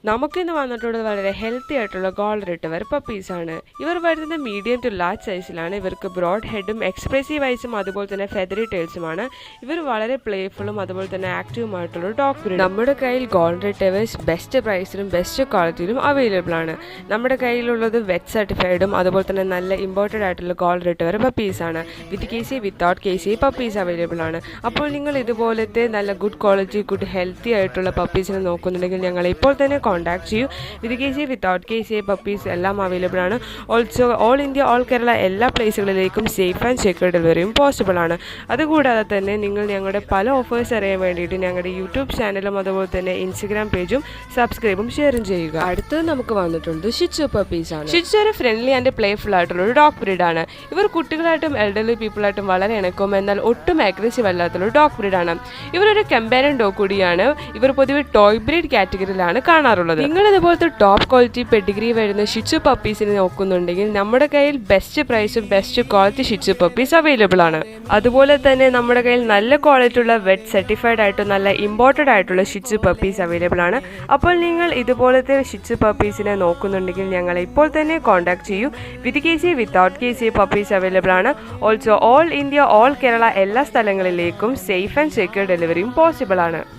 നമുക്കിന്ന് വന്നിട്ടുള്ളത് വളരെ ഹെൽത്തി ആയിട്ടുള്ള ഗോൾഡ് റിട്രീവർ പപ്പീസാണ്. ഇവർ വരുന്നത് മീഡിയം ടു ലാർജ് സൈസിലാണ്. ഇവർക്ക് ബ്രോഡ് ഹെഡും എക്സ്പ്രസീവ് ഐസും അതുപോലെ തന്നെ ഫെദറി ടെയിൽസുമാണ്. ഇവർ വളരെ പ്ലേഫുള്ളും അതുപോലെ തന്നെ ആക്റ്റീവുമായിട്ടുള്ള ഡോഗ് ബ്രീഡ്. നമ്മുടെ കയ്യിൽ ഗോൾഡ് റിട്രീവേഴ്സ് ബെസ്റ്റ് പ്രൈസിലും ബെസ്റ്റ് ക്വാളിറ്റിയിലും അവൈലബിൾ ആണ്. നമ്മുടെ കയ്യിലുള്ളത് വെറ്റ് സർട്ടിഫൈഡും അതുപോലെ തന്നെ നല്ല ഇമ്പോർട്ടഡ് ആയിട്ടുള്ള ഗോൾഡ് റിട്രീവർ പപ്പീസാണ്. വിത്ത് കേസി വിത്തൗട്ട് കേസി പപ്പീസ് അവൈലബിൾ ആണ്. അപ്പോൾ നിങ്ങൾ ഇതുപോലത്തെ നല്ല ഗുഡ് ക്വാളിറ്റി ഗുഡ് ഹെൽത്തി ആയിട്ടുള്ള പപ്പീസിനെ നോക്കുന്നുണ്ടെങ്കിൽ ഞങ്ങൾ ഇപ്പോൾ തന്നെ കോൺടാക്ട് ചെയ്യൂ. വിത്ത് കേസി വിത്തൗട്ട് കേസി പപ്പീസ് എല്ലാം അവൈലബിൾ ആണ്. Also all India all Kerala എല്ലാ പ്ലേസുകളിലേക്കും സേഫ് ആൻഡ് സെക്യൂർ ഡെലിവറിയും പോസിബിൾ ആണ്. അതുകൂടാതെ തന്നെ നിങ്ങൾ ഞങ്ങളുടെ പല ഓഫേഴ്സ് അറിയാൻ വേണ്ടിയിട്ട് ഞങ്ങളുടെ യൂട്യൂബ് ചാനലും അതുപോലെ തന്നെ ഇൻസ്റ്റഗ്രാം പേജും സബ്സ്ക്രൈബും ഷെയറും ചെയ്യുക. അടുത്തത് നമുക്ക് വന്നിട്ടുണ്ട് ഷിറ്റ്സു പപ്പീസ് ആണ്. ഷിറ്റ്സു ഒരു ഫ്രണ്ട്ലി ആൻഡ് പ്ലേഫുൾ ആയിട്ടുള്ള ഒരു ഡോഗ് ബ്രീഡ് ആണ്. ഇവർ കുട്ടികളായിട്ടും എൽഡർലി പീപ്പിളായിട്ടും വളരെ ഇണക്കും, എന്നാൽ ഒട്ടും അഗ്രസീവ് അല്ലാത്തുള്ള ഡോഗ് ബ്രീഡ് ആണ്. ഇവരൊരു കമ്പാനിയൻ ഡോഗ് കൂടിയാണ്. ഇവർ പൊതുവെ ടോയ് ബ്രീഡ് കാറ്റഗറിയിലാണ് കാണാറുള്ളത്. നിങ്ങൾ ഇതുപോലത്തെ ടോപ്പ് ക്വാളിറ്റി പെഡിഗ്രി വരുന്ന ഷിറ്റ്സു പപ്പീസിനെ നോക്കുന്നുണ്ടെങ്കിൽ നമ്മുടെ കയ്യിൽ ബെസ്റ്റ് പ്രൈസും best quality Shih Tzu puppies available ആണ്. അതുപോലെ തന്നെ നമ്മുടെ കയ്യിൽ നല്ല ക്വാളിറ്റി ഉള്ള വെറ്റ് സർട്ടിഫൈഡ് ആയിട്ടും നല്ല ഇമ്പോർട്ടഡ് ആയിട്ടുള്ള ഷിറ്റ്സു പപ്പീസ് അവൈലബിൾ ആണ്. അപ്പോൾ നിങ്ങൾ ഇതുപോലത്തെ ഷിറ്റ്സു പപ്പീസിനെ നോക്കുന്നുണ്ടെങ്കിൽ ഞങ്ങളെ ഇപ്പോൾ തന്നെ കോൺടാക്ട് ചെയ്യൂ. വിത്ത് കേസി വിത്തൗട്ട് കേസി പപ്പീസ് അവൈലബിൾ ആണ്. Also all India all Kerala എല്ലാ സ്ഥലങ്ങളിലേക്കും സേഫ് ആൻഡ് സെക്യൂർ ഡെലിവറിയും പോസിബിൾ ആണ്.